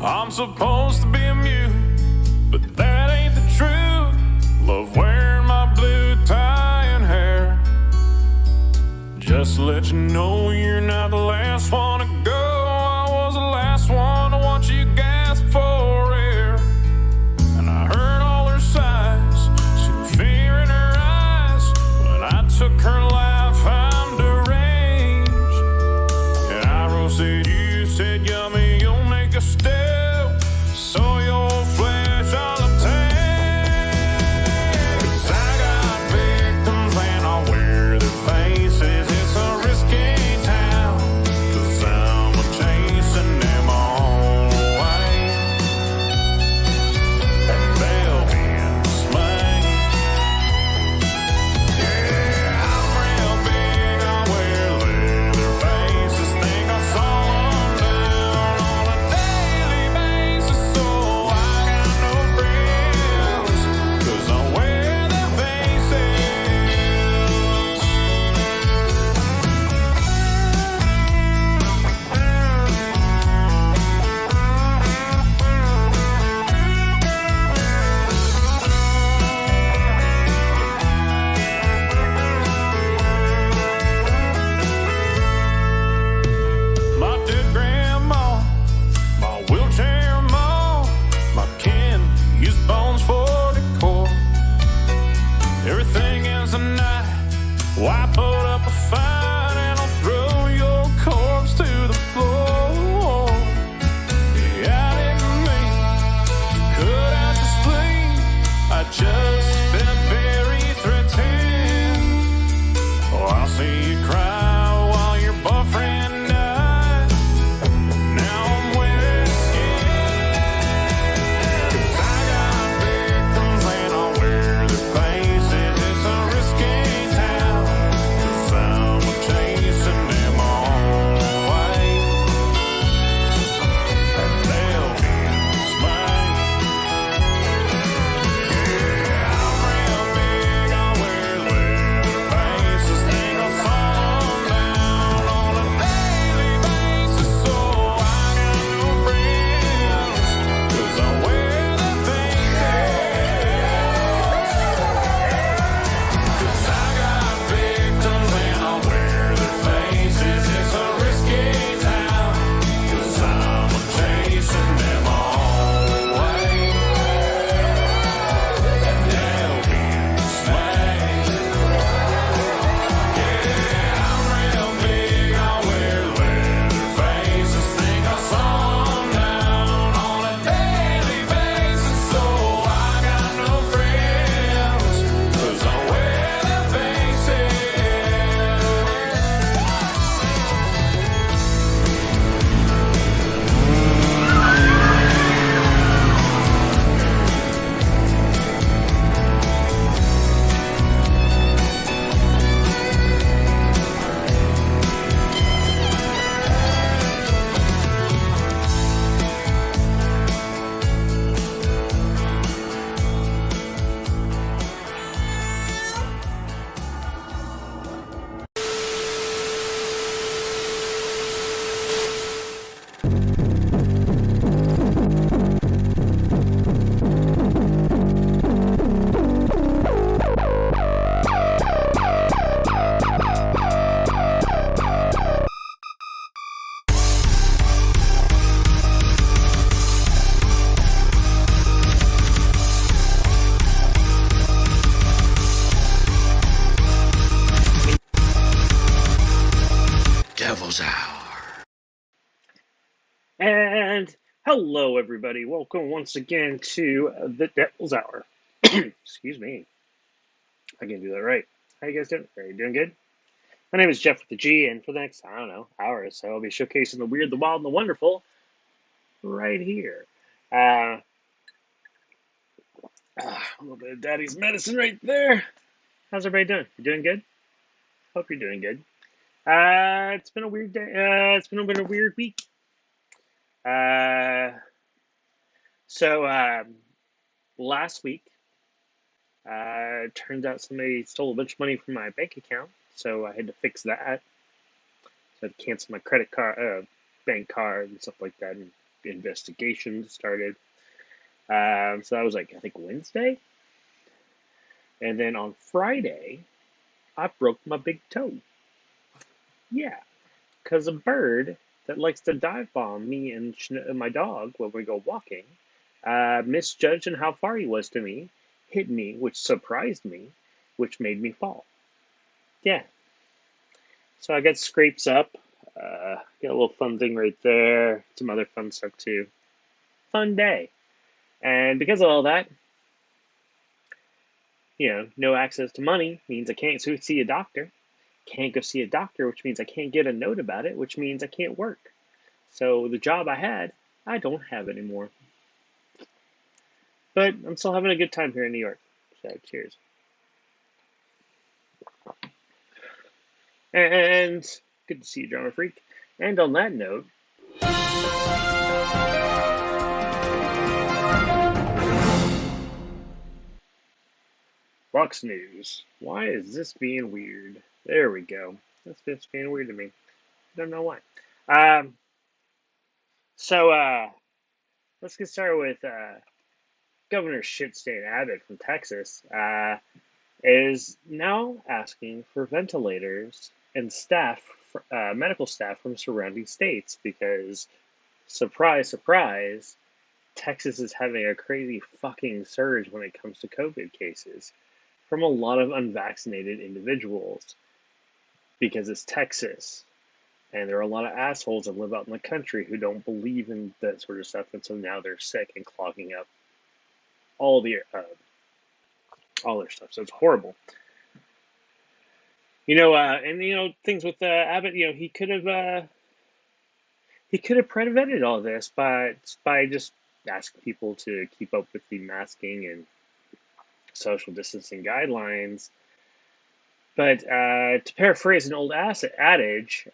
I'm supposed to be a mute, but that ain't the truth. Love wearing my blue tie and hair. Just to let you know you're not the last one to go. I was the last one to watch you gasp for air. And I heard all her sighs, seen fear in her eyes. When I took her life, I'm deranged. And I roasted you, said yummy, you'll make a step. So your flesh I'll obtain. 'Cause I got victims and I'll wear their faces. It's a risky town, 'cause I'm chasing them all away. And they'll be dismayed. Yeah, I'm real big, I wear leather faces. Think I saw them down on a daily basis. So I got no friends, 'cause I wear their faces. My dead grandma, my wheelchair mom, my kin used bones for decor. Everything ends a night. Why put up a fight and I'll throw your corpse to the floor? Yeah, I didn't mean to cut out your spleen. I just felt very threatened. Oh, I'll see you cry while your boyfriend died. Now I'm wearing skin. 'Cause I got victims and I'll wear their faces. It's a risky town, 'cause I'm chasing them all away. And they'll be dismayed. Yeah, I'm real big, I wear leather faces. Think I saw them down on a daily basis. So I got no friends, 'cause I wear their faces. 'Cause I got victims and I'll wear their faces. It's a risky town, 'cause I'm chasing them all away. And they'll be dismayed. Yeah, I'm real big, I wear leather faces. Think I saw them down on a daily basis. So I got no friends, 'cause I wear their faces. Devil's Hour. And hello, everybody. Welcome once again to the Devil's Hour. Excuse me. I can do that right. How you guys doing? Are you doing good? My name is Jeff with the G, and for the next, hour or so, I'll be showcasing the weird, the wild, and the wonderful right here. A little bit of daddy's medicine right there. How's everybody doing? You doing good? Hope you're doing good. It's been a weird day. It's been a weird week. So last week, turns out somebody stole a bunch of money from my bank account, so I had to fix that. So I had to cancel my credit card, bank card, and stuff like that, and investigation started. So that was like, I think, Wednesday. And then on Friday, I broke my big toe. Yeah, because a bird that likes to dive bomb me and my dog when we go walking misjudged in how far he was to me, hit me, which surprised me, which made me fall. Yeah, so I got scrapes up. Got a little fun thing right there. Some other fun stuff too. Fun day. And because of all that, no access to money means I can't see a doctor. Can't go see a doctor, which means I can't get a note about it, which means I can't work. So the job I had, I don't have anymore. But I'm still having a good time here in New York. So cheers. And good to see you, Drama Freak. And on that note, Fox News. Why is this being weird? There we go. That's just being weird to me. I don't know why. Um, so let's get started with Governor Shitstain Abbott from Texas. Is now asking for ventilators and medical staff from surrounding states because, surprise, surprise, Texas is having a crazy fucking surge when it comes to COVID cases from a lot of unvaccinated individuals because it's Texas. And there are a lot of assholes that live out in the country who don't believe in that sort of stuff, and so now they're sick and clogging up all the all their stuff. So it's horrible. And things with Abbott. He could have prevented all this by just asking people to keep up with the masking and social distancing guidelines. But to paraphrase an old adage,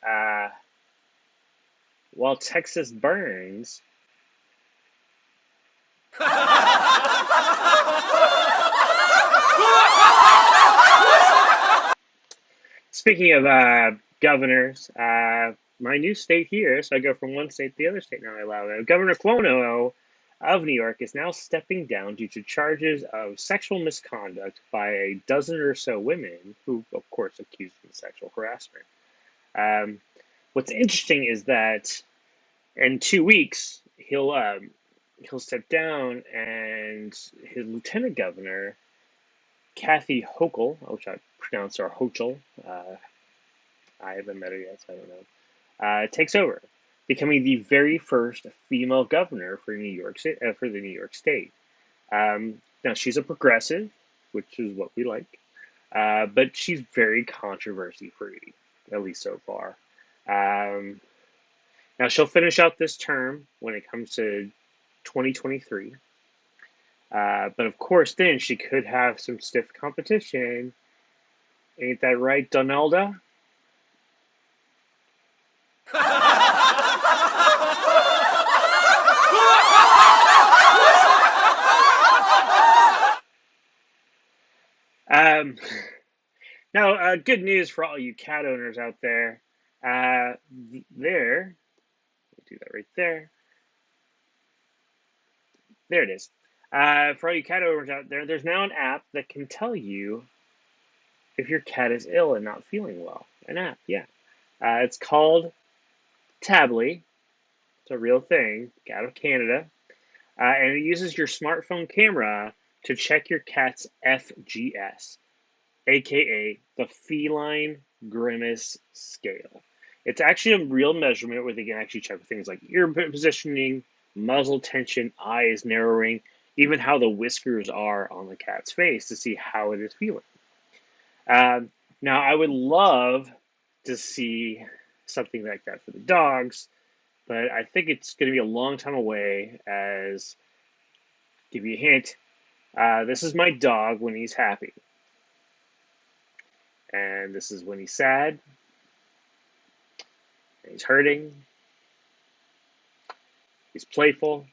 while Texas burns. Speaking of governors, my new state here, so I go from one state to the other state now. I allow that. Governor Cuomo of New York is now stepping down due to charges of sexual misconduct by a dozen or so women who, of course, accused him of sexual harassment. What's interesting is that in 2 weeks he'll step down, and his lieutenant governor, Kathy Hochul, which I pronounce her Hochul. I haven't met her yet, so I don't know. Takes over, becoming the very first female governor for New York for the New York State. Now she's a progressive, which is what we like, but she's very controversy free, at least so far. Now she'll finish out this term when it comes to 2023. But of course, then she could have some stiff competition. Ain't that right, Donalda? um, Now, good news for all you cat owners out there. There, do that right there. There it is. For all you cat owners out there, there's now an app that can tell you if your cat is ill and not feeling well. An app, yeah. It's called Tably. It's a real thing, out of Canada. And it uses your smartphone camera to check your cat's FGS, aka the Feline Grimace Scale. It's actually a real measurement where they can actually check things like ear positioning, muzzle tension, eyes narrowing, even how the whiskers are on the cat's face to see how it is feeling. Now, I would love to see something like that for the dogs, but I think it's going to be a long time away. As give you a hint, this is my dog when he's happy, and this is when he's sad, and he's hurting, he's playful,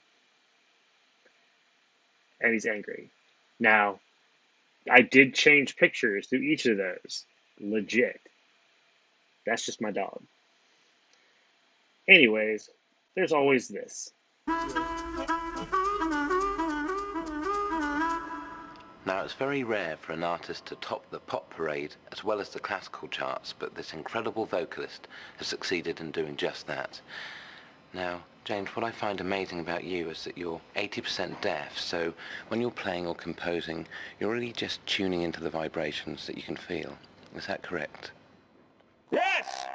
and he's angry. Now, I did change pictures to each of those, legit. That's just my dog. Anyways, there's always this. Now, it's very rare for an artist to top the pop parade as well as the classical charts, but this incredible vocalist has succeeded in doing just that. Now, James, what I find amazing about you is that you're 80% deaf, so when you're playing or composing, you're really just tuning into the vibrations that you can feel. Is that correct? Yes!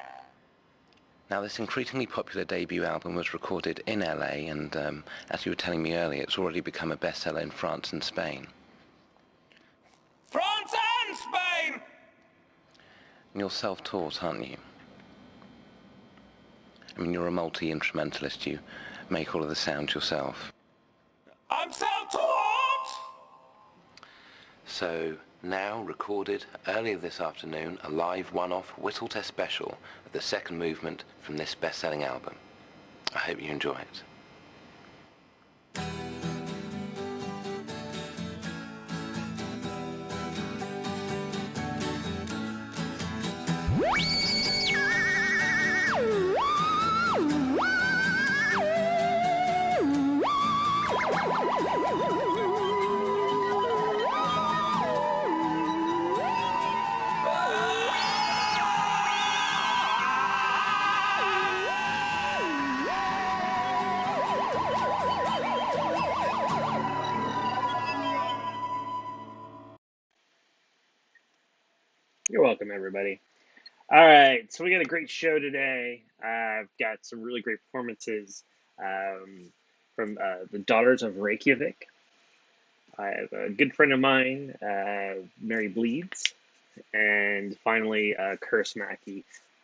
Now, this increasingly popular debut album was recorded in LA, and as you were telling me earlier, it's already become a bestseller in France and Spain. France and Spain! And you're self-taught, aren't you? I mean, you're a multi-instrumentalist. You make all of the sounds yourself. I'm self-taught! So, now recorded earlier this afternoon, a live one-off whistle test special of the second movement from this best-selling album. I hope you enjoy it. You're welcome, everybody. All right, so we got a great show today. I've got some really great performances from the Daughters of Reykjavik. I have a good friend of mine, Mary Bleeds, and finally Curse Mackey,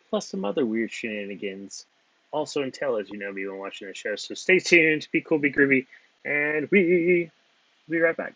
plus some other weird shenanigans. Also entail, as you know, if you've been watching the show. So stay tuned, be cool, be groovy, and we'll be right back.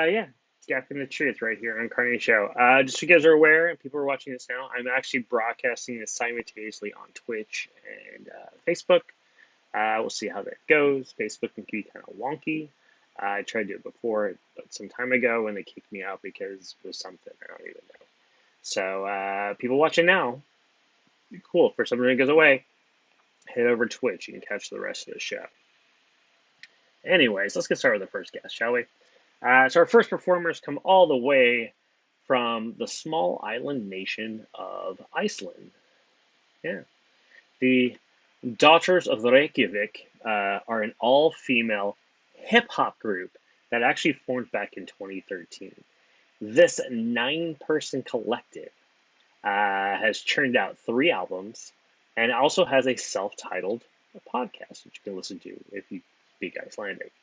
Yeah, Gapping the Truth right here on Carney Show. Just so you guys are aware, and people are watching this now, I'm actually broadcasting this simultaneously on Twitch and Facebook. We'll see how that goes. Facebook can be kind of wonky. I tried to do it before, but some time ago, and they kicked me out because it was something I don't even know. So people watching now, cool. For someone who goes away, head over to Twitch. You can catch the rest of the show. Anyways, let's get started with the first guest, shall we? So our first performers come all the way from the small island nation of Iceland. Yeah. The Daughters of Reykjavik are an all-female hip-hop group that actually formed back in 2013. This 9-person collective has churned out 3 albums and also has a self-titled podcast, which you can listen to if you speak Icelandic.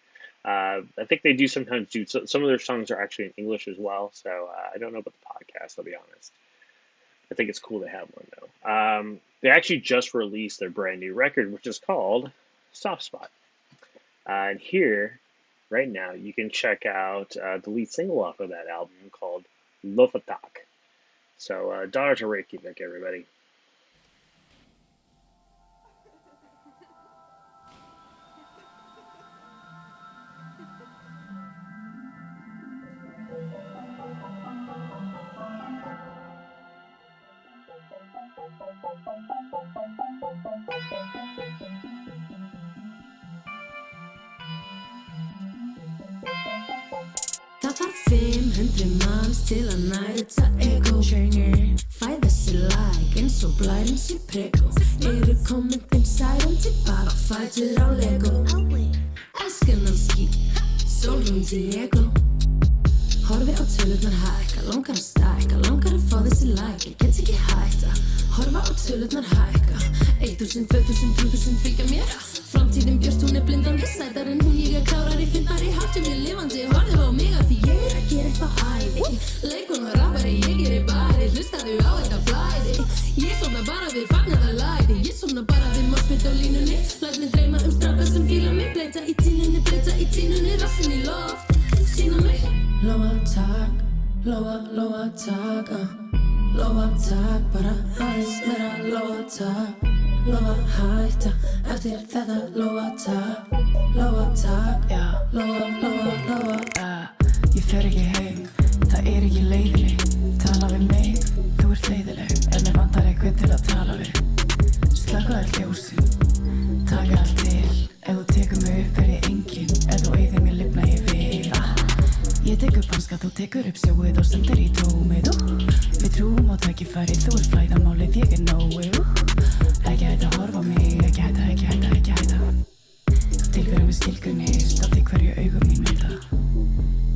I think they do sometimes do, some of their songs are actually in English as well, so I don't know about the podcast, I'll be honest. I think it's cool to have one, though. They actually just released their brand new record, which is called Soft Spot. And here, right now, you can check out the lead single off of that album called Lofatak. So, Daughters of Reykjavik, everybody. Það var 500 manns til að næta ego Fæ þessi lag eins og blærinn sé prego Eru kommentin særandi bara fætur á Lego Elskan hans skýt, sólrún Diego Horfi á tölurnar hækka, langar að stækka Langar að fá þessi lag, ég get ekki hætta Horfa á tölurnar hækka 1000, 2000, 3000 fylgja mér Framtíðin björt, hún blindandi Sætar en hún, ég klárari, fyndari Háttum ég lifandi, horfðu á mig af því ég að gera eitthvað æði breyta í tínunni, breyta í tínunni, rassin í loft. Sýna mig. Lóa takk, lóa takk, lóa takk, bara aðeins meira lóa takk. Lóa hætta, eftir þetta lóa takk, já, lóa. Ég fer ekki heim, það ekki leiðileg. Tala við mig, þú ert leiðileg. Mér vantar eitthvað til að tala við. Slaka öll ljósin, taka allt til. Ef þú tekur mig upp ég engin, ef þú eyðir mér lifna ég við. Ég tek upp hanska, þú tekur upp sjóið og sendir í tómið. Við trúum á tækifæri, þú ert flæðamálið, ég nógu. Ekki hætta að horfa á mig, ekki hætta. Tilverum við skilgrunist af því hverju augum mín mynda.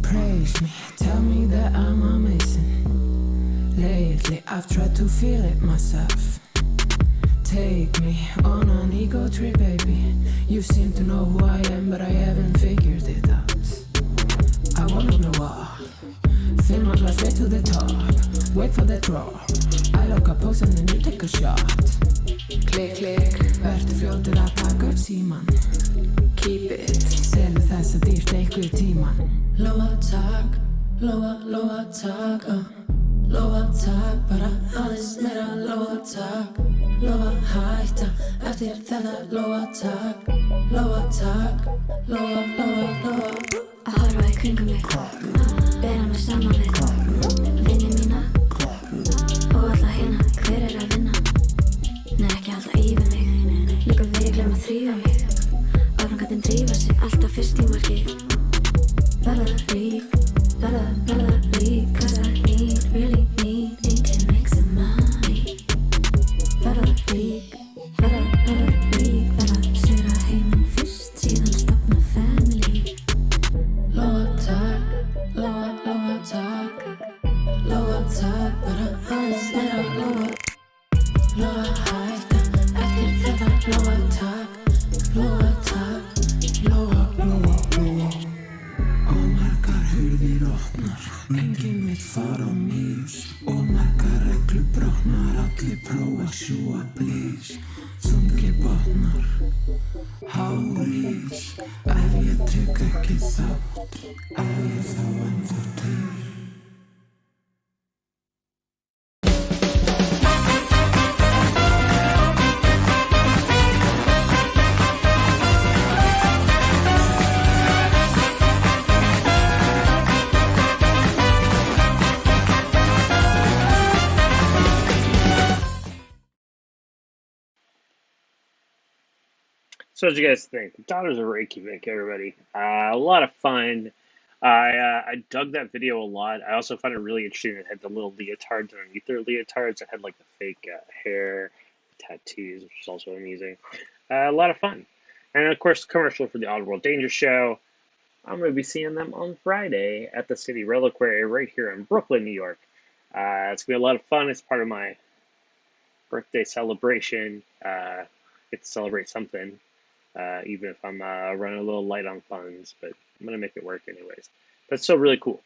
Praise me, tell me that I'm amazing. Lately I've tried to feel it myself. Take me on an ego trip, baby. You seem to know who I am, but I haven't figured it out. I wanna blow up, fill my glass way to the top. Wait for the drop, I look a pose and then you take a shot. Klikk, klikk, verður fljótur að taka upp síman. Keep it, selur þess að dýrt einhver tíman. Lóa takk, lóa takk, lóa takk, bara aðeins meira lóa takk. Lóa hætta, eftir þetta lóa takk, lóa. Að horfa í kringum mig, bera mig saman við vini mína og alla hérna, hver að vinna? Nei, ekki alltaf yfir mig, líka verið glemma þrýfa mig. Áframkvæmdin drífa sig, alltaf fyrst í markið. Verða rík, cause I really need to make some money. Verða rík, verða sýra heiminn fyrst, síðan stofna family. Lóa takk, bara aðeins meira lóa. Lóa hætta, eftir þetta lóa takk, lóa. Og margar hurðir opnar, enginn vill fara á mis. Og margar reglur brotnar, allir prófa að sjúga blís. Þungir botnar, hárís. Ef ég tek ekki þátt, ef ég þá ennþá til. So what did you guys think? Daughters of Reykjavik, everybody. A lot of fun. I dug that video a lot. I also found it really interesting. It had the little leotards underneath their leotards. It had like the fake hair, tattoos, which is also amusing. A lot of fun. And of course, the commercial for the Oddworld Danger Show. I'm going to be seeing them on Friday at the City Reliquary right here in Brooklyn, New York. It's going to be a lot of fun. It's part of my birthday celebration. Get to celebrate something. Even if I'm running a little light on funds, but I'm going to make it work anyways. That's still really cool.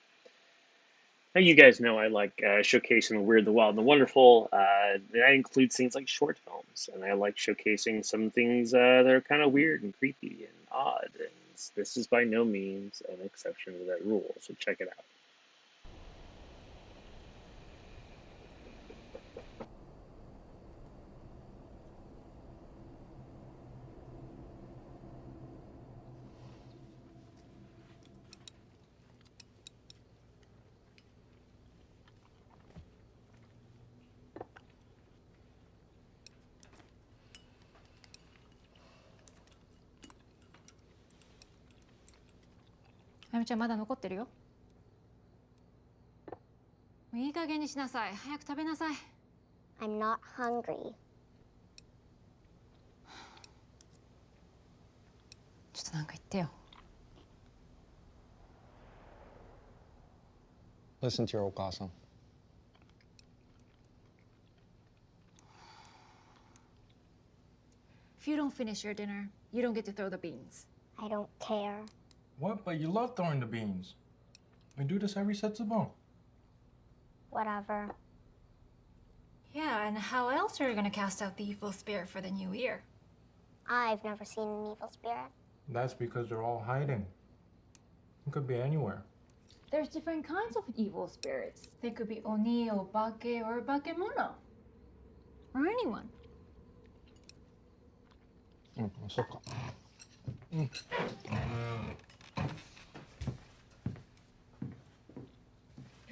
Now, you guys know I like showcasing the weird, the wild, and the wonderful. That includes things like short films, and I like showcasing some things that are kind of weird and creepy and odd, and this is by no means an exception to that rule, so check it out.あやみちゃんまだ残ってるよ。もういい加減にしなさい。早く食べなさい。I'm not hungry. ちょっとなんか言ってよ。Listen to your okasa. If you don't finish your dinner, you don't get to throw the beans. I don't care. What? But you love throwing the beans. We do this every Setsubon. Whatever. Yeah, and how else are you gonna cast out the evil spirit for the new year? I've never seen an evil spirit. That's because they're all hiding. It could be anywhere. There's different kinds of evil spirits. They could be Oni or Bake or Bakemono. Or anyone. So cool. You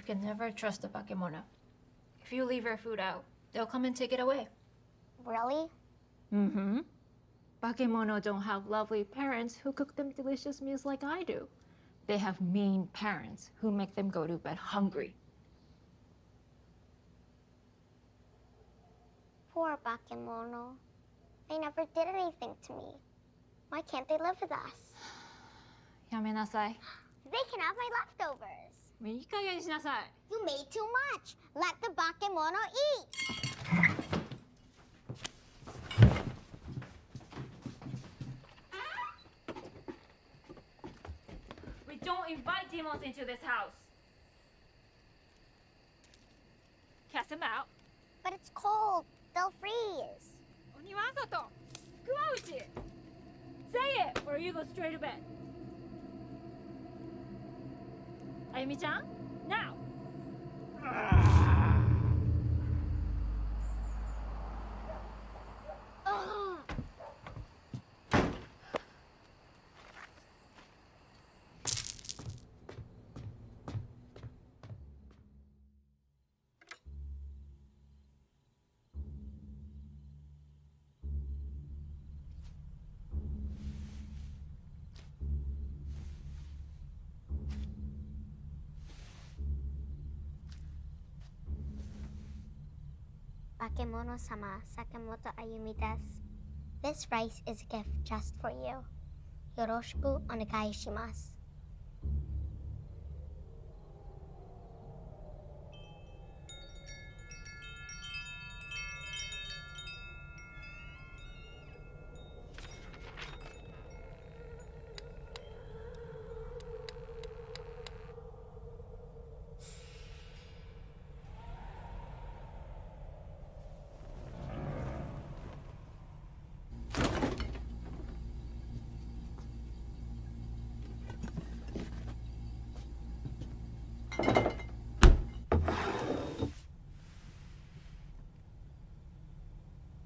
can never trust a Bakemono. If you leave your food out, they'll come and take it away. Really? Mm-hmm. Bakemono don't have lovely parents who cook them delicious meals like I do. They have mean parents who make them go to bed hungry. Poor Bakemono. They never did anything to me. Why can't they live with us? やめなさい。 They can have my leftovers. もういい加減にしなさい。 You made too much. Let the Bakemono eat. We don't invite demons into this house. Cast them out. But it's cold. They'll freeze. 鬼は外。熊内。Say it, or you go straight to bed. あゆみちゃん Now! Bakemono-sama, Sakamoto Ayumi desu. This rice is a gift just for you. Yoroshiku onegai shimasu.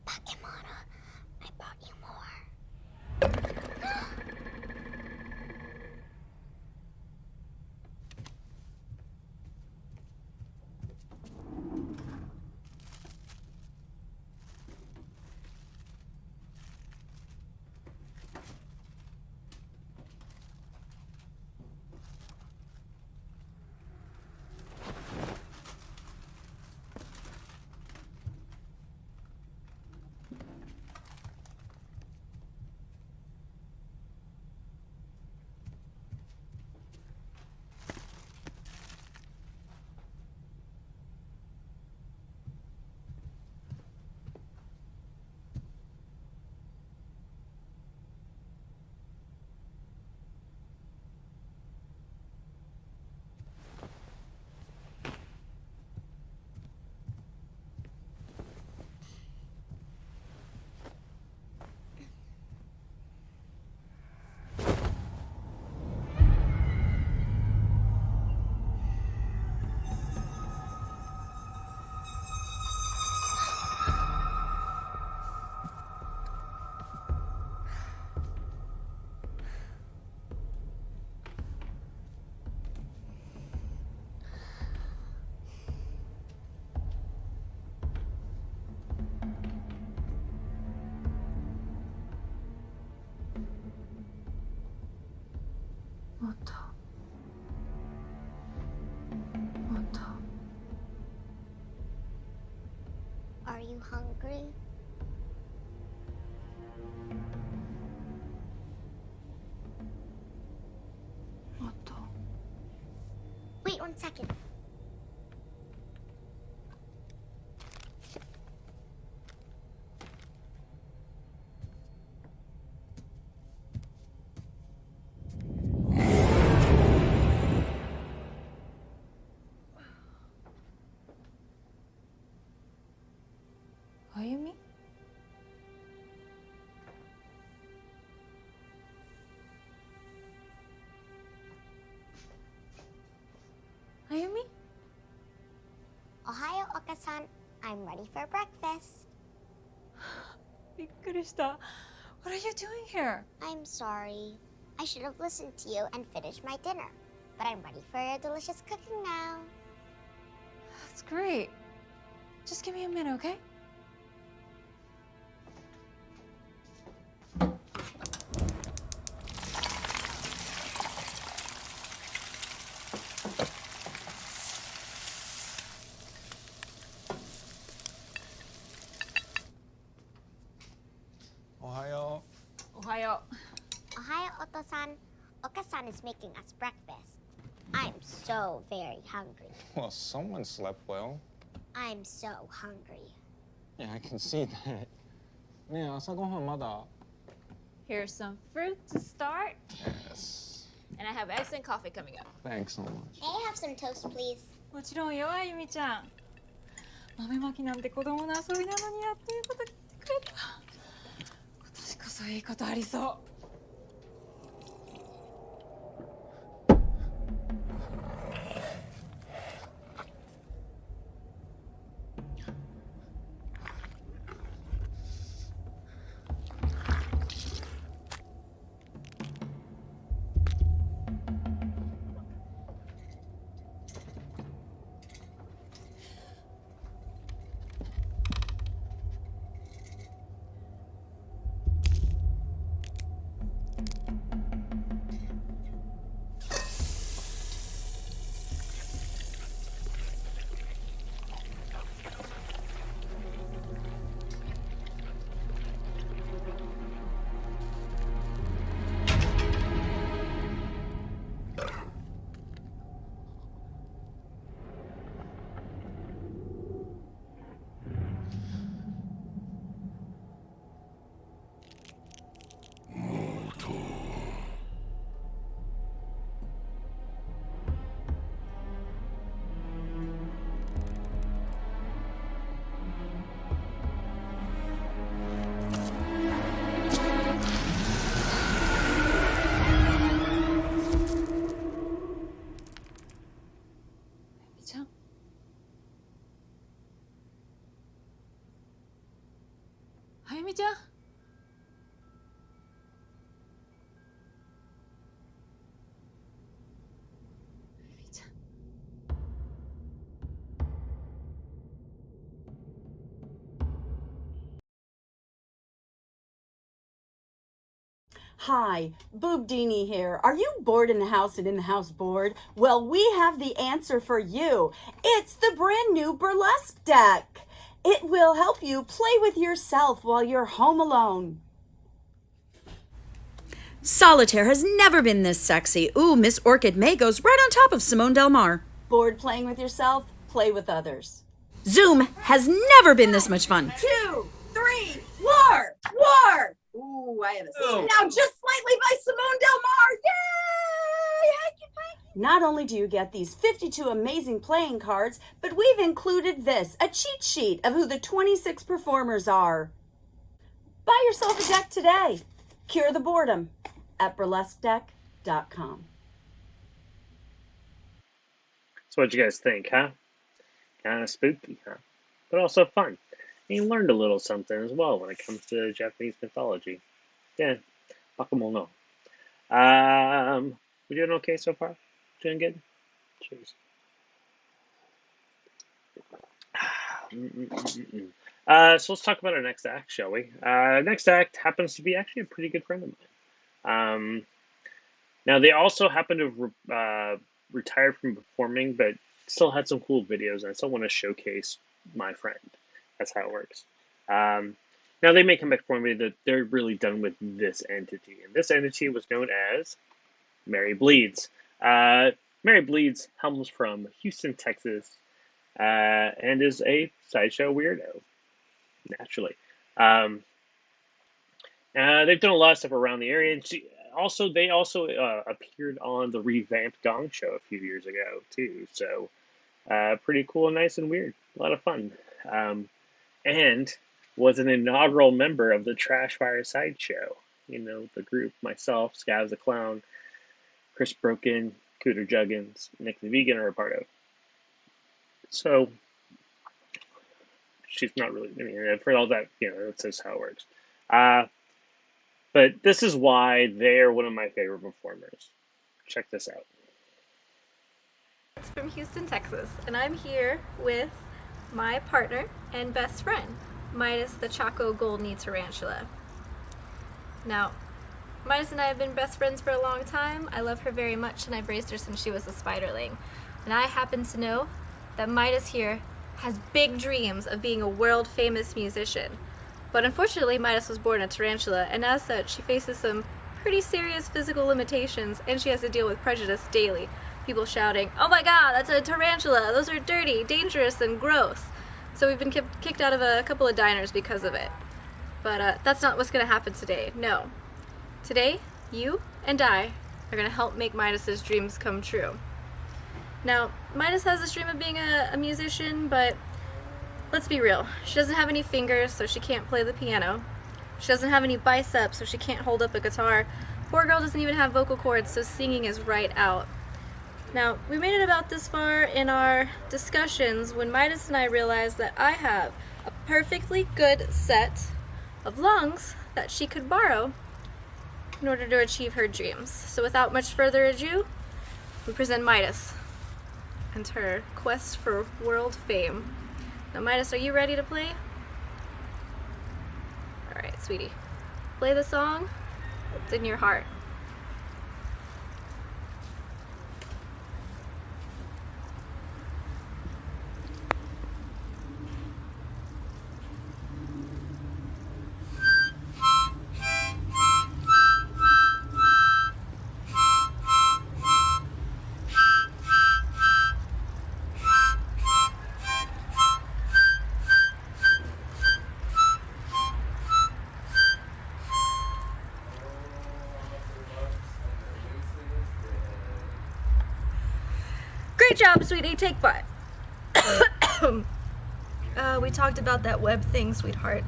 Bakemono, I brought you more. Are you hungry? Wait 1 second. Okasan. I'm ready for breakfast. びっくりした。What are you doing here? I'm sorry. I should have listened to you and finished my dinner. But I'm ready for your delicious cooking now. That's great. Just give me a minute, okay? Ohio. Ohayo. Ohio, Oto-san. Okasan is making us breakfast. I'm so very hungry. Well, someone slept well. I'm so hungry. Yeah, I can see that. ねえ、朝ごはんまだ? Here's some fruit to start. Yes. And I have eggs and coffee coming up. Thanks so much. May I have some toast, please? もちろんよ、あゆみちゃん。豆まきなんて子供の遊びなのにやっということ言ってくれた。今年こそいいことありそう。あゆみちゃん。Hi, Boobdini here. Are you bored in the house and in the house bored? Well, we have the answer for you. It's the brand new burlesque deck. It will help you play with yourself while you're home alone. Solitaire has never been this sexy. Ooh, Miss Orchid May goes right on top of Simone Del Mar. Bored playing with yourself? Play with others. Zoom has never been this much fun. 2, 3, war! Ooh, I have a scene now just slightly by Simone Del Mar. Yay! Hanky-panky. Not only do you get these 52 amazing playing cards, but we've included this, a cheat sheet of who the 26 performers are. Buy yourself a deck today. Cure the boredom at burlesquedeck.com. So what'd you guys think, huh? Kind of spooky, huh? But also fun. And you learned a little something as well when it comes to Japanese mythology. Yeah, bakemono. We doing okay so far? Doing good? Cheers. So let's talk about our next act, shall we? Next act happens to be actually a pretty good friend of mine. Now, they also happen to retire from performing, but still had some cool videos, and I still want to showcase my friend. That's how it works. Now, they may come back for me that they're really done with this entity, and this entity was known as Mary Bleeds. Mary Bleeds comes from Houston, Texas, and is a sideshow weirdo, naturally. They've done a lot of stuff around the area, and they also appeared on the revamped Gong Show a few years ago, too. So, pretty cool, nice, and weird. A lot of fun. And was an inaugural member of the Trash Fire Sideshow. You know, the group, myself, Scavs the Clown, Chris Broken, Cooter Juggins, Nick the Vegan are a part of. So, she's not really. I mean, for all that, that's just how it works. But this is why they're one of my favorite performers. Check this out. It's from Houston, Texas, and I'm here with my partner and best friend, Midas the Chaco Golden Tarantula. Now, Midas and I have been best friends for a long time. I love her very much, and I've raised her since she was a spiderling. And I happen to know that Midas here has big dreams of being a world-famous musician. But unfortunately, Midas was born a tarantula, and as such, she faces some pretty serious physical limitations, and she has to deal with prejudice daily. People shouting, "Oh my god, that's a tarantula! Those are dirty, dangerous, and gross!" So we've been kicked out of a couple of diners because of it. But that's not what's going to happen today. No. Today, you and I are going to help make Midas's dreams come true. Now, Midas has this dream of being a musician, but let's be real. She doesn't have any fingers, so she can't play the piano. She doesn't have any biceps, so she can't hold up a guitar. Poor girl doesn't even have vocal cords, so singing is right out. Now, we made it about this far in our discussions when Midas and I realized that I have a perfectly good set of lungs that she could borrow in order to achieve her dreams. So without much further ado, we present Midas and her quest for world fame. Now, Midas, are you ready to play? Alright, sweetie. Play the song that's in your heart. Great job, sweetie. Take 5. We talked about that web thing, sweetheart.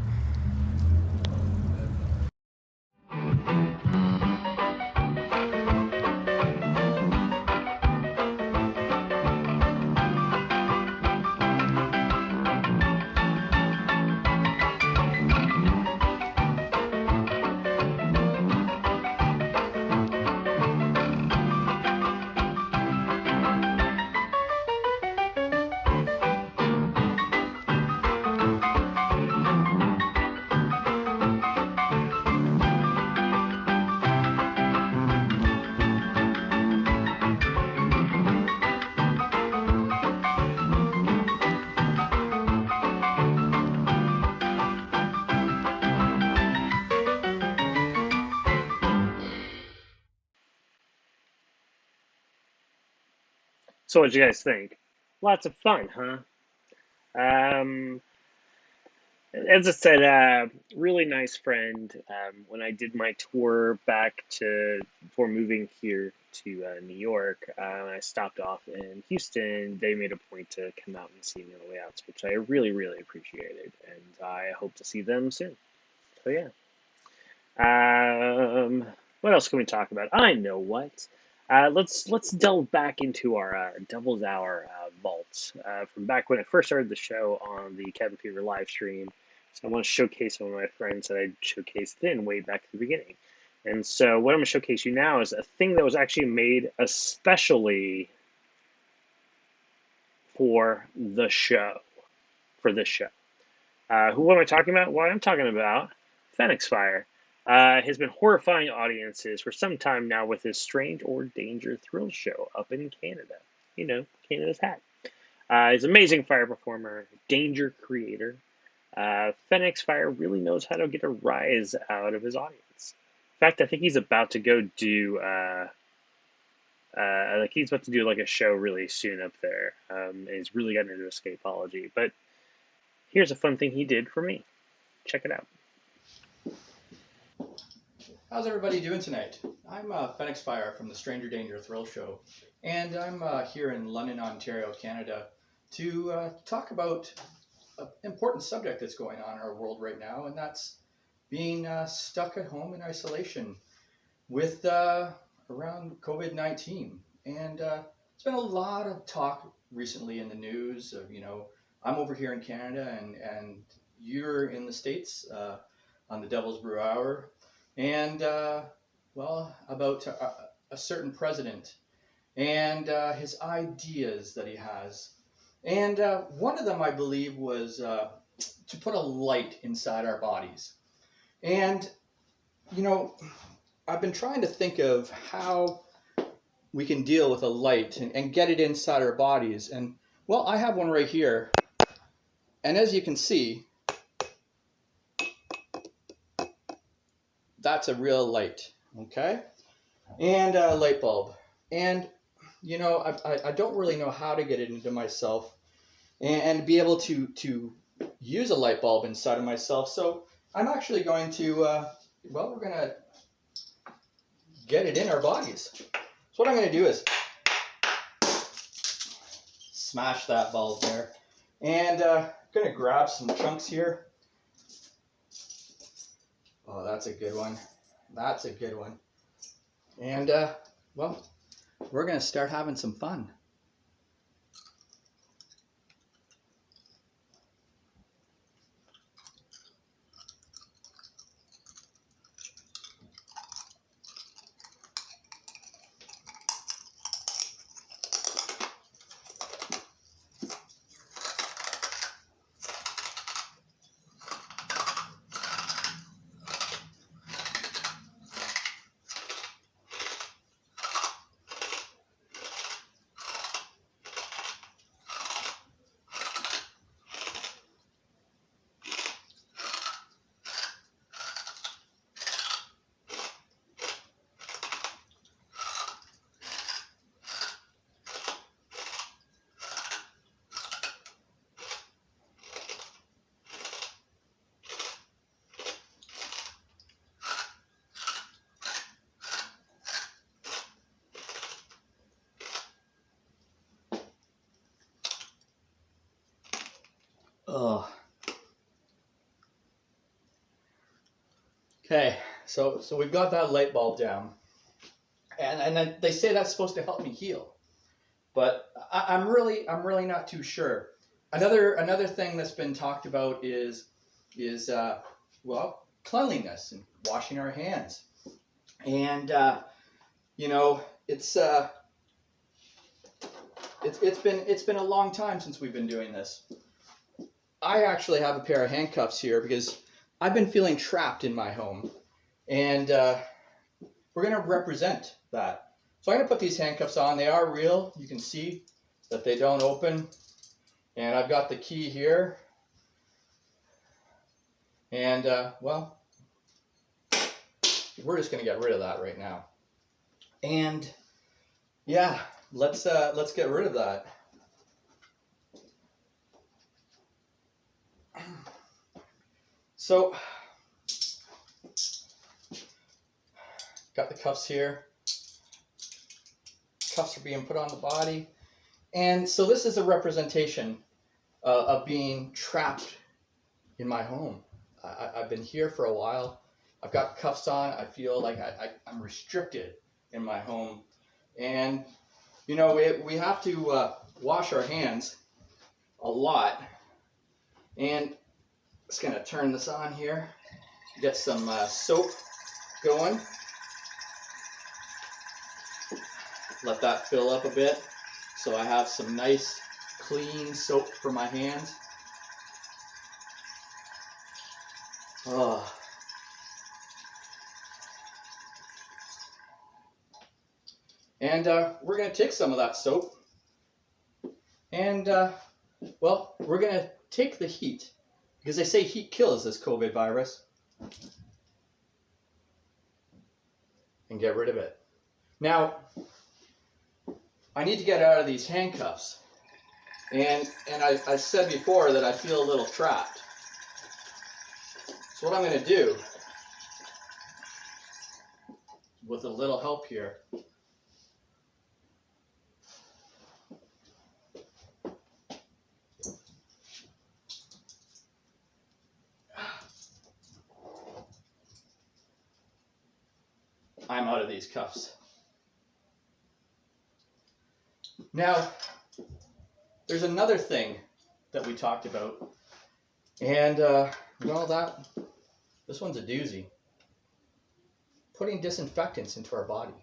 So, what do you guys think? Lots of fun, huh? Um, as I said, really nice friend. When I did my tour back before moving here to New York, I stopped off in Houston. They made a point to come out and see me on the way out, which I really, really appreciated, and I hope to see them soon. So yeah. What else can we talk about? I know what. Let's delve back into our Devil's Hour vaults from back when I first started the show on the Cabin Fever live stream. So I want to showcase some of my friends that I showcased then way back at the beginning. And so what I'm going to showcase you now is a thing that was actually made especially for the show, for this show. Who am I talking about? Well, I'm talking about Phoenix Fire. Has been horrifying audiences for some time now with his Strange or Danger Thrill show up in Canada. You know, Canada's hat. He's an amazing fire performer, danger creator. Phoenix Fire really knows how to get a rise out of his audience. In fact, I think he's about to go do he's about to do like a show really soon up there. And he's really gotten into escapology. But here's a fun thing he did for me. Check it out. How's everybody doing tonight? I'm Phoenix Fire from the Stranger Danger Thrill Show, and I'm here in London, Ontario, Canada, to talk about an important subject that's going on in our world right now, and that's being stuck at home in isolation with around COVID-19. And there's been a lot of talk recently in the news of, I'm over here in Canada, and you're in the States on the Devil's Brew Hour, and well, about a certain president and his ideas that he has. And one of them, I believe, was to put a light inside our bodies. And, you know, I've been trying to think of how we can deal with a light and get it inside our bodies. And, well, I have one right here. And as you can see, that's a real light, okay? And a light bulb. And, you know, I don't really know how to get it into myself and be able to use a light bulb inside of myself. So I'm actually going to, well, we're going to get it in our bodies. So what I'm going to do is smash that bulb there. And I'm going to grab some chunks here. Oh, that's a good one. That's a good one. And, well, we're going to start having some fun. Oh. Okay, so we've got that light bulb down, and then they say that's supposed to help me heal, but I'm really not too sure. Another thing that's been talked about is well, cleanliness and washing our hands, and you know, it's been a long time since we've been doing this. I actually have a pair of handcuffs here because I've been feeling trapped in my home, and we're going to represent that. So I'm going to put these handcuffs on. They are real. You can see that they don't open, and I've got the key here, and well, we're just going to get rid of that right now. And yeah, let's get rid of that. So, got the cuffs here. Cuffs are being put on the body. And so this is a representation of being trapped in my home. I've been here for a while. I've got cuffs on. I feel like I'm restricted in my home. And, you know, we have to wash our hands a lot. And just going to turn this on here, get some soap going. Let that fill up a bit so I have some nice clean soap for my hands. Oh. And we're going to take some of that soap and, well, we're going to take the heat. Because they say heat kills this COVID virus. And get rid of it. Now, I need to get out of these handcuffs. And I said before that I feel a little trapped. So what I'm going to do, with a little help here, I'm out of these cuffs. Now, there's another thing that we talked about. And, this one's a doozy. Putting disinfectants into our body.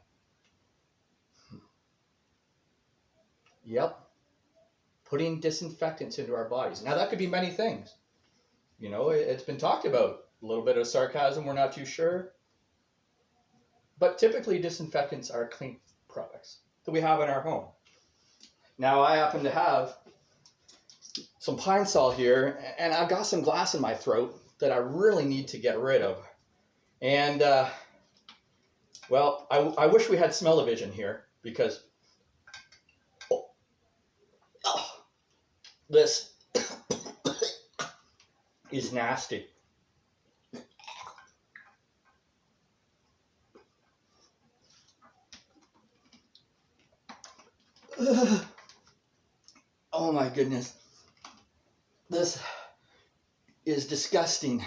Yep. Putting disinfectants into our bodies. Now, that could be many things. You know, it's been talked about. A little bit of sarcasm, we're not too sure. But typically, disinfectants are clean products that we have in our home. Now, I happen to have some pine sol here, and I've got some glass in my throat that I really need to get rid of. And, well, I wish we had smell-o-vision here, because this is nasty. Oh my goodness. This is disgusting.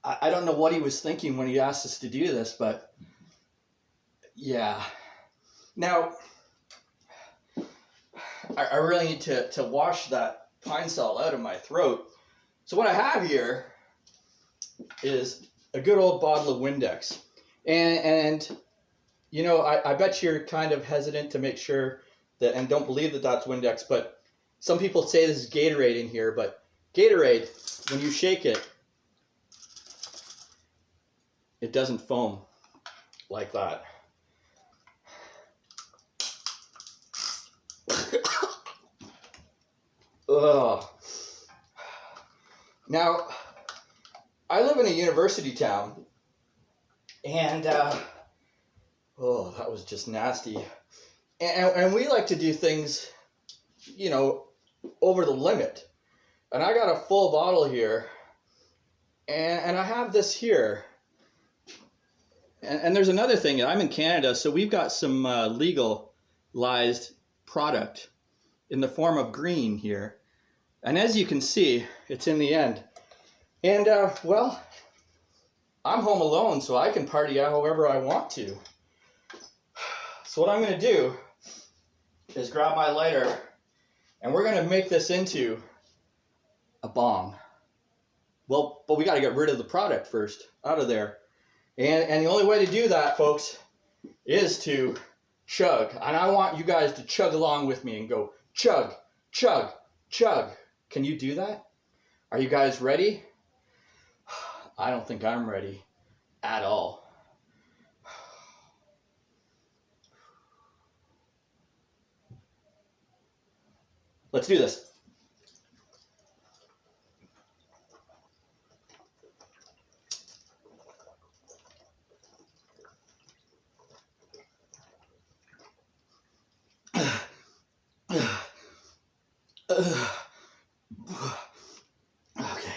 I don't know what he was thinking when he asked us to do this, but yeah. Now, I really need to wash that pine sol out of my throat. So what I have here is a good old bottle of Windex. And you know, I bet you're kind of hesitant to make sure that, and don't believe that that's Windex, but some people say this is Gatorade in here, but Gatorade, when you shake it, it doesn't foam like that. Ugh. Now, I live in a university town, and oh, that was just nasty. And we like to do things, you know, over the limit. And I got a full bottle here, and I have this here. And there's another thing. I'm in Canada, so we've got some legalized product in the form of green here. And as you can see, it's in the end. And, well, I'm home alone, so I can party out however I want to. So what I'm going to do is grab my lighter, and we're going to make this into a bong. Well, but we got to get rid of the product first, out of there. And the only way to do that, folks, is to chug. And I want you guys to chug along with me and go chug, chug, chug. Can you do that? Are you guys ready? I don't think I'm ready at all. Let's do this. Okay.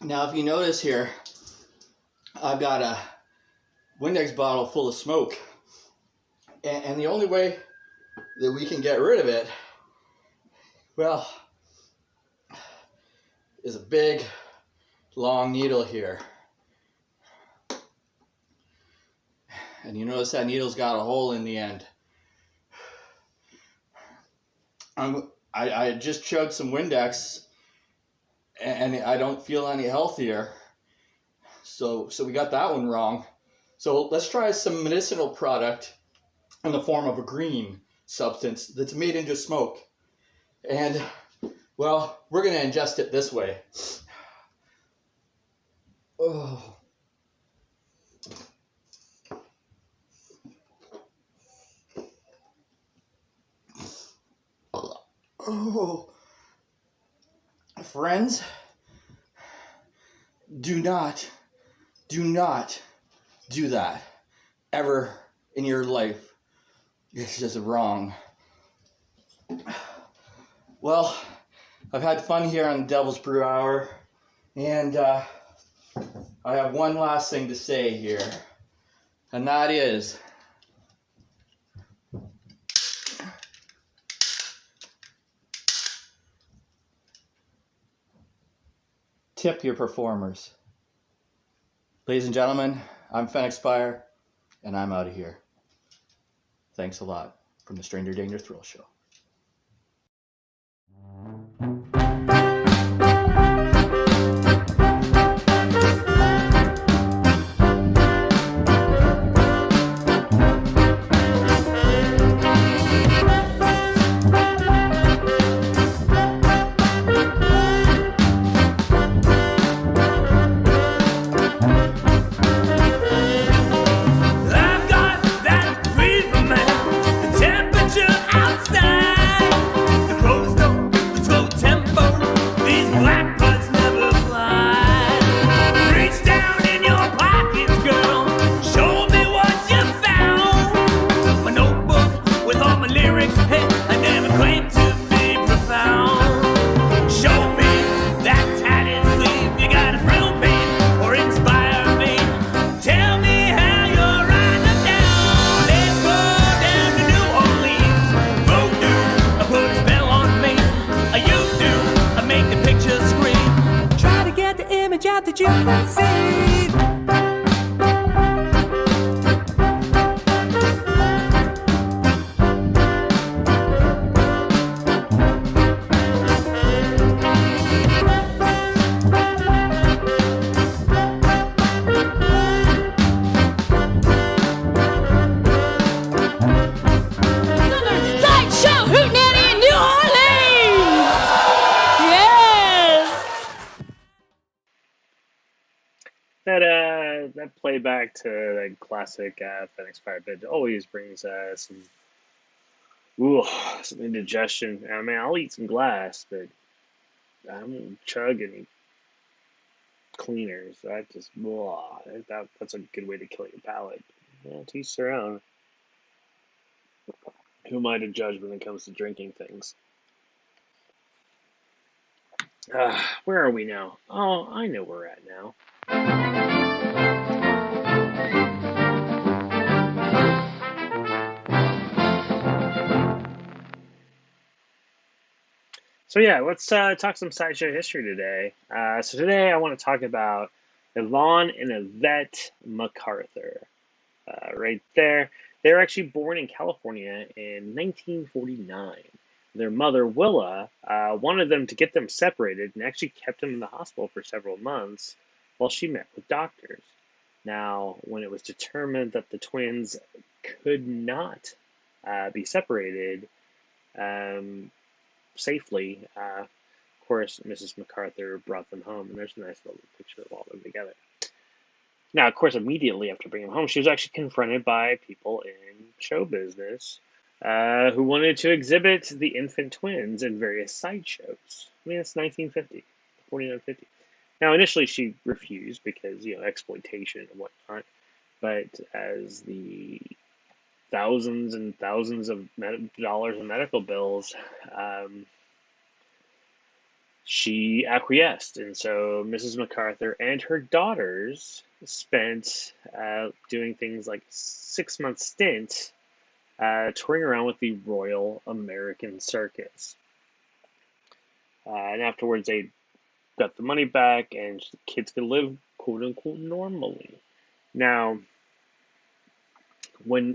Now, if you notice here, I've got a Windex bottle full of smoke. And the only way that we can get rid of it, well, is a big, long needle here. And you notice that needle's got a hole in the end. I just chugged some Windex, and I don't feel any healthier. So we got that one wrong. So let's try some medicinal product in the form of a green substance that's made into smoke. And, well, we're going to ingest it this way. Oh. Oh. Friends, do not do that ever in your life. It's just wrong. Well, I've had fun here on the Devil's Brew Hour, and I have one last thing to say here, and that is, tip your performers. Ladies and gentlemen, I'm Fenix Fire, and I'm out of here. Thanks a lot from the Stranger Danger Thrill Show. I've got that fever, man. The temperature outside, the closed door, the slow tempo. These blackbirds never fly. Reach down in your pockets, girl. Show me what you found. My notebook with all my lyrics. Hey, I never claimed to be profound. Show me that tatted sleeve. You gotta thrill me or inspire me. Tell me how you're writing them down. Let's go down to New Orleans. Voodoo, put a spell on me. You do, make the picture scream. Try to get the image out that you can see. Sideshow Hootenanny in New Orleans! Yes! That playback to that classic Fenix Fire bit always brings some indigestion. I mean, I'll eat some glass, but I don't chug any cleaners. That just that's a good way to kill your palate. Yeah, to each their own. Who am I to judge when it comes to drinking things? Where are we now? Oh, I know where we're at now. So yeah, let's talk some sideshow history today. So today I want to talk about Yvonne and Yvette MacArthur. Right there, they were actually born in California in 1949. Their mother, Willa, wanted them to get them separated and actually kept them in the hospital for several months while she met with doctors. Now, when it was determined that the twins could not be separated safely, of course, Mrs. MacArthur brought them home, and there's a nice little picture of all of them together. Now, of course, immediately after bringing them home, she was actually confronted by people in show business who wanted to exhibit the infant twins in various sideshows. I mean, it's 1950, 4950. Now, initially, she refused because, exploitation and whatnot. But as the thousands and thousands of dollars in medical bills, she acquiesced. And so Mrs. MacArthur and her daughters spent doing things like 6-month stint touring around with the Royal American Circus. And afterwards, they got the money back, and the kids could live "quote unquote" normally. Now,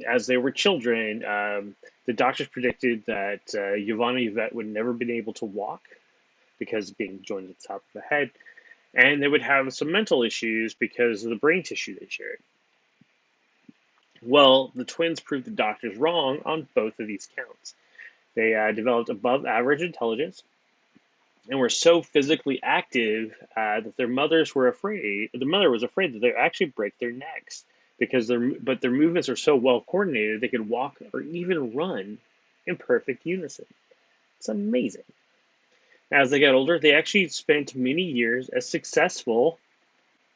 as they were children, the doctors predicted that Yvonne and Yvette would never been able to walk because of being joined at the top of the head, and they would have some mental issues because of the brain tissue they shared. Well, the twins proved the doctors wrong on both of these counts. They developed above average intelligence and were so physically active that their mothers were afraid. The mother was afraid that they'd actually break their necks because their movements are so well coordinated they could walk or even run in perfect unison. It's amazing. As they got older, they actually spent many years as successful,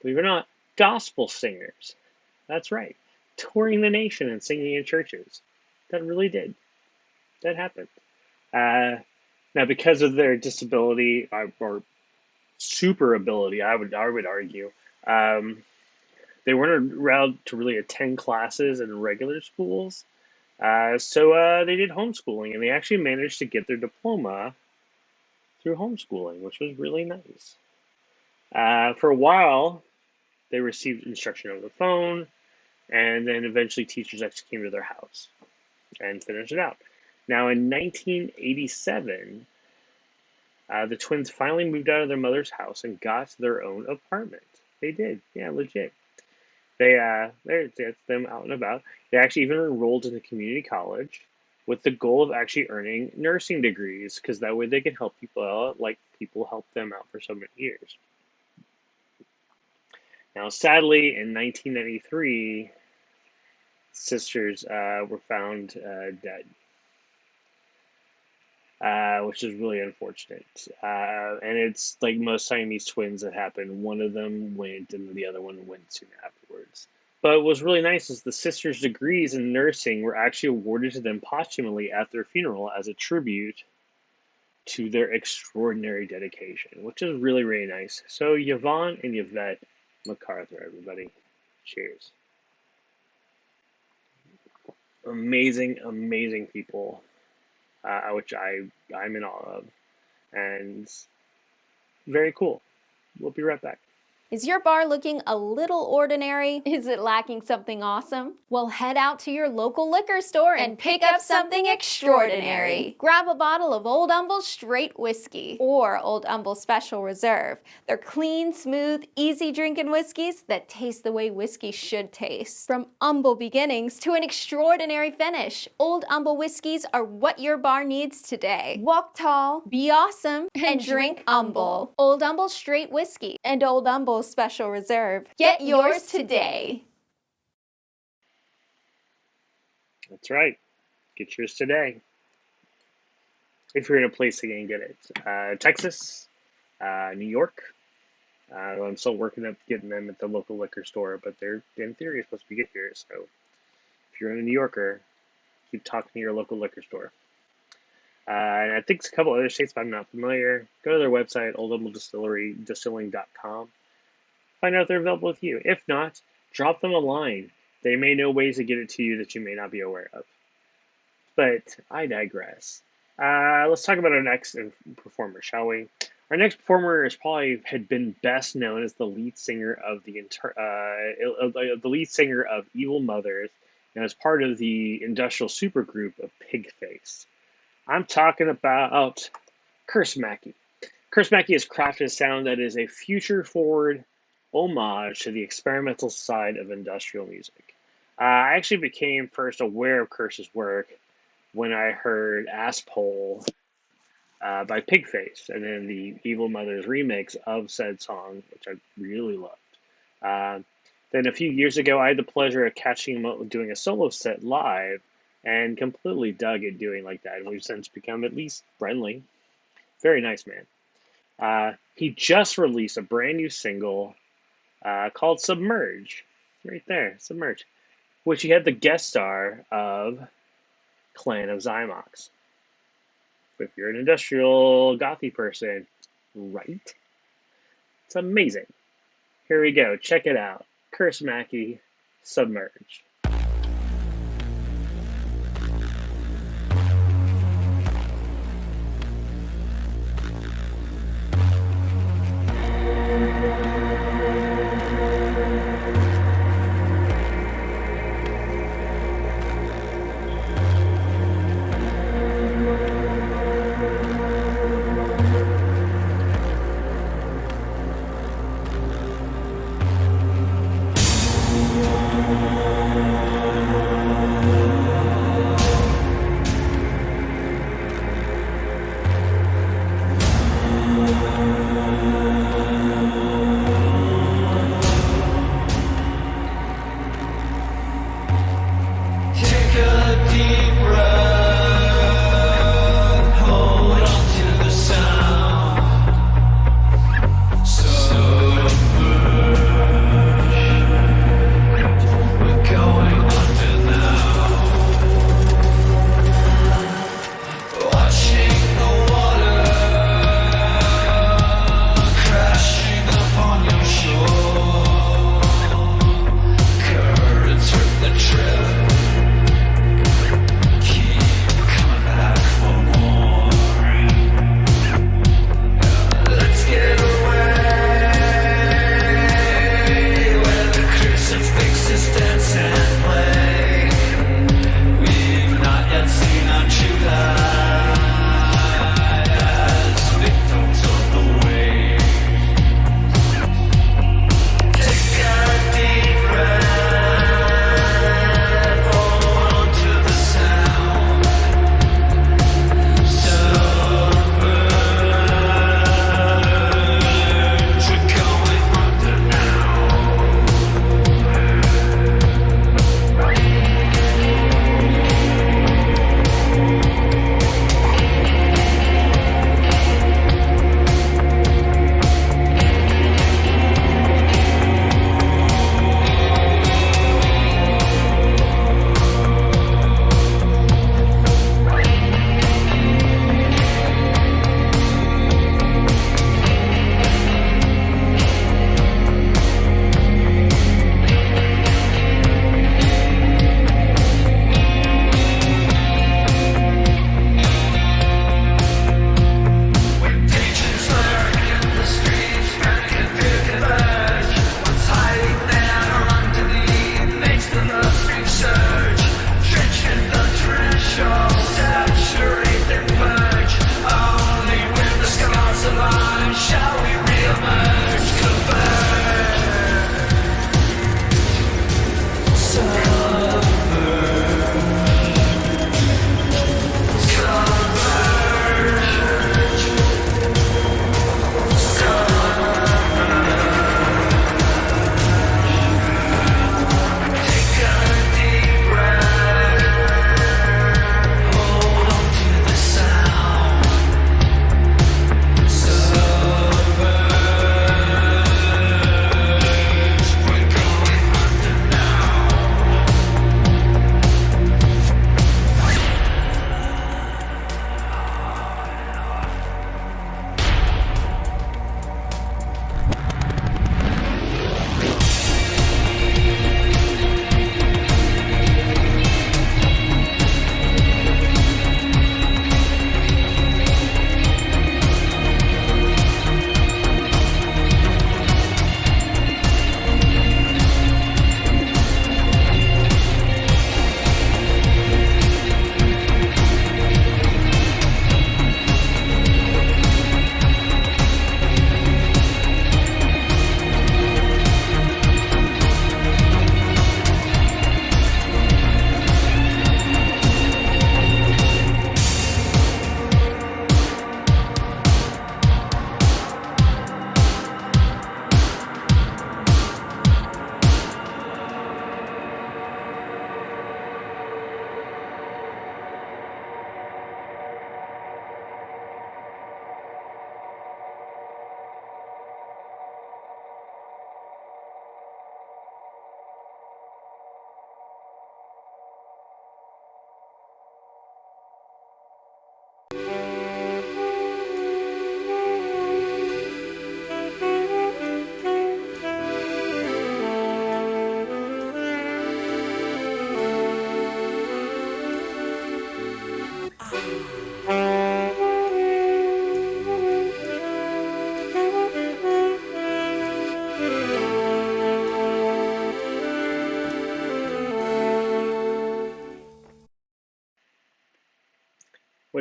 believe it or not, gospel singers. That's right, touring the nation and singing in churches. That really did. That happened. Now, because of their disability or super ability, I would argue, they weren't allowed to really attend classes in regular schools. So they did homeschooling, and they actually managed to get their diploma through homeschooling, which was really nice. For a while, they received instruction over the phone, and then eventually teachers actually came to their house and finished it out. Now, in 1987, the twins finally moved out of their mother's house and got their own apartment. They did, yeah, legit. That's them out and about. They actually even enrolled in a community college with the goal of actually earning nursing degrees, because that way they can help people out like people helped them out for so many years. Now, sadly, in 1993, sisters were found dead, which is really unfortunate. And it's like most Siamese twins that happen. One of them went, and the other one went soon afterwards. But what was really nice is the sisters' degrees in nursing were actually awarded to them posthumously at their funeral as a tribute to their extraordinary dedication, which is really, really nice. So Yvonne and Yvette MacArthur, everybody. Cheers. Amazing, amazing people, which I'm in awe of, and very cool. We'll be right back. Is your bar looking a little ordinary? Is it lacking something awesome? Well, head out to your local liquor store and pick up something extraordinary. Grab a bottle of Old Humble Straight Whiskey or Old Humble Special Reserve. They're clean, smooth, easy drinking whiskeys that taste the way whiskey should taste. From humble beginnings to an extraordinary finish, Old Humble whiskeys are what your bar needs today. Walk tall, be awesome, and drink humble. Old Humble Straight Whiskey and Old Humble Special Reserve. Get yours today. That's right. Get yours today. If you're in a place that you can get it. Texas, New York. I'm still working up getting them at the local liquor store, but they're in theory supposed to get here. So if you're a New Yorker, keep talking to your local liquor store. And I think it's a couple other states, but I'm not familiar. Go to their website, oldhumbledistilling.com. Find out if they're available with you. If not, drop them a line. They may know ways to get it to you that you may not be aware of. But I digress. Let's talk about our next performer, shall we? Our next performer is probably had been best known as the lead singer of the lead singer of Evil Mothers, and as part of the industrial supergroup of Pigface. I'm talking about Curse Mackey. Curse Mackey has crafted a sound that is a future-forward homage to the experimental side of industrial music. I actually became first aware of Curse's work when I heard Asshole by Pigface, and then the Evil Mothers remix of said song, which I really loved. Then a few years ago, I had the pleasure of catching him doing a solo set live, and completely dug it doing like that, and we've since become at least friendly. Very nice man. He just released a brand new single called Submerge. Right there, Submerge. Which he had the guest star of Clan of Zymox. If you're an industrial gothy person, right? It's amazing. Here we go, check it out. Curse Mackey, Submerge. Going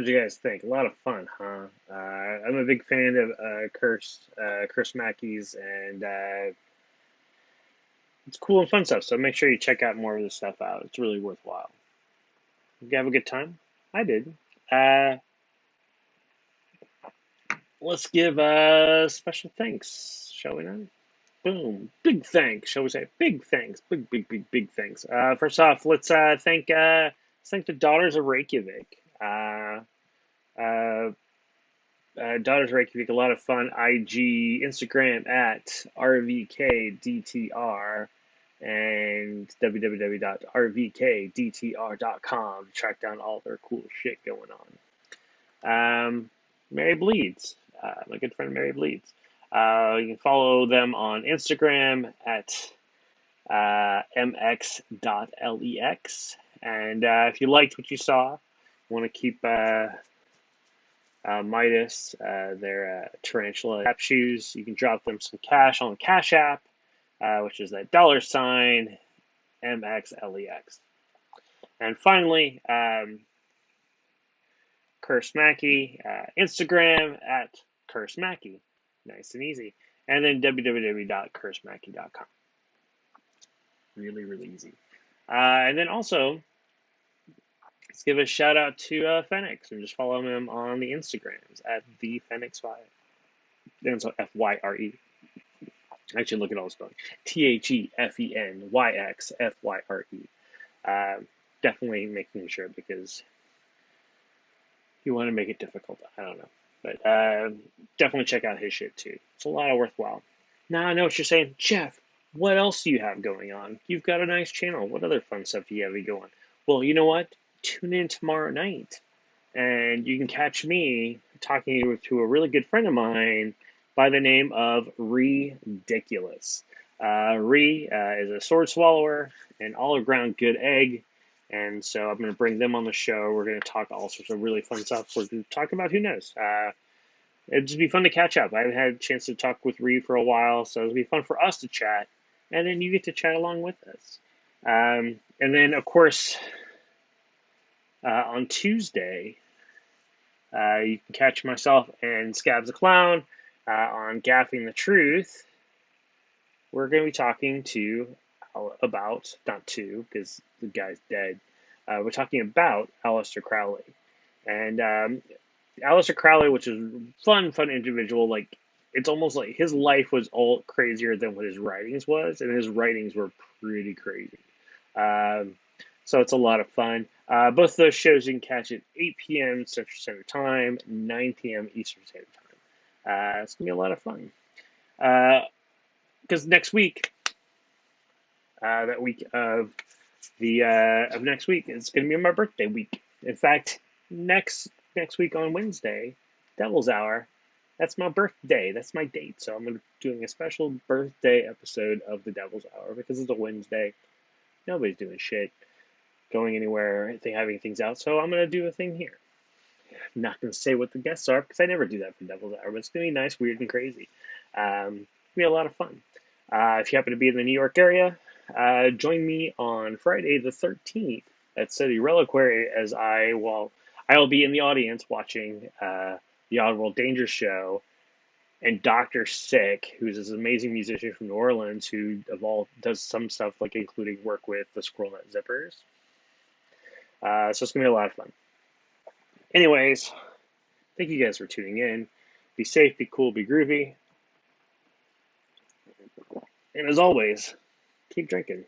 What did you guys think? A lot of fun, huh? I'm a big fan of Curse Mackey's, and it's cool and fun stuff. So make sure you check out more of this stuff out. It's really worthwhile. Did you have a good time? I did. Let's give special thanks, shall we not? Boom. Big thanks, shall we say? Big thanks. Big thanks. First off, let's thank the Daughters of Reykjavik. Daughters of Reykjavik, a lot of fun. IG, Instagram at RVKDTR, and www.rvkdtr.com to track down all their cool shit going on. Mary Bleeds, my good friend Mary Bleeds. You can follow them on Instagram at mx.lex. And if you liked what you saw, want to keep Midas, their tarantula tap shoes, you can drop them some cash on Cash App, which is that $MXLEX. And finally, Curse Mackey, Instagram at Curse Mackey. Nice and easy. And then www.cursemackey.com. Really, really easy. And then also, let's give a shout out to Phoenix and just follow him on the Instagrams at the Phoenix5. And so FYRE. Actually, look at all the spelling. THEFENYXFYRE. Definitely making sure, because you want to make it difficult. I don't know. But definitely check out his shit too. It's a lot of worthwhile. Now I know what you're saying. Jeff, what else do you have going on? You've got a nice channel. What other fun stuff do you have going? Well, you know what? Tune in tomorrow night, and you can catch me talking to a really good friend of mine by the name of Ridiculous. Is a sword swallower, an all-around good egg, and so I'm going to bring them on the show. We're going to talk all sorts of really fun stuff. We're going to talk about, who knows. It'd just be fun to catch up. I haven't had a chance to talk with Ree for a while, so it'll be fun for us to chat, and then you get to chat along with us. And then, of course, on Tuesday, you can catch myself and Scabs the Clown on Gaffing the Truth. We're going to be talking about, not to, because the guy's dead. We're talking about Aleister Crowley. And Aleister Crowley, which is a fun individual, like, it's almost like his life was all crazier than what his writings was, and his writings were pretty crazy. So it's a lot of fun. Both of those shows you can catch at 8 p.m. Central Standard Time, 9 p.m. Eastern Standard Time. It's going to be a lot of fun. Because next week, that week of next week, it's going to be my birthday week. In fact, next week on Wednesday, Devil's Hour, that's my birthday. That's my date. So I'm going to be doing a special birthday episode of the Devil's Hour because it's a Wednesday. Nobody's doing shit, going anywhere, having things out. So I'm going to do a thing here. I'm not going to say what the guests are because I never do that for Devil's Hour, but it's going to be nice, weird, and crazy. It'll be a lot of fun. If you happen to be in the New York area, join me on Friday the 13th at City Reliquary as I'll be in the audience watching the Oddworld Danger Show, and Dr. Sick, who's this amazing musician from New Orleans who does some stuff like including work with the Squirrel Nut Zippers. So it's going to be a lot of fun. Anyways, thank you guys for tuning in. Be safe, be cool, be groovy. And as always, keep drinking.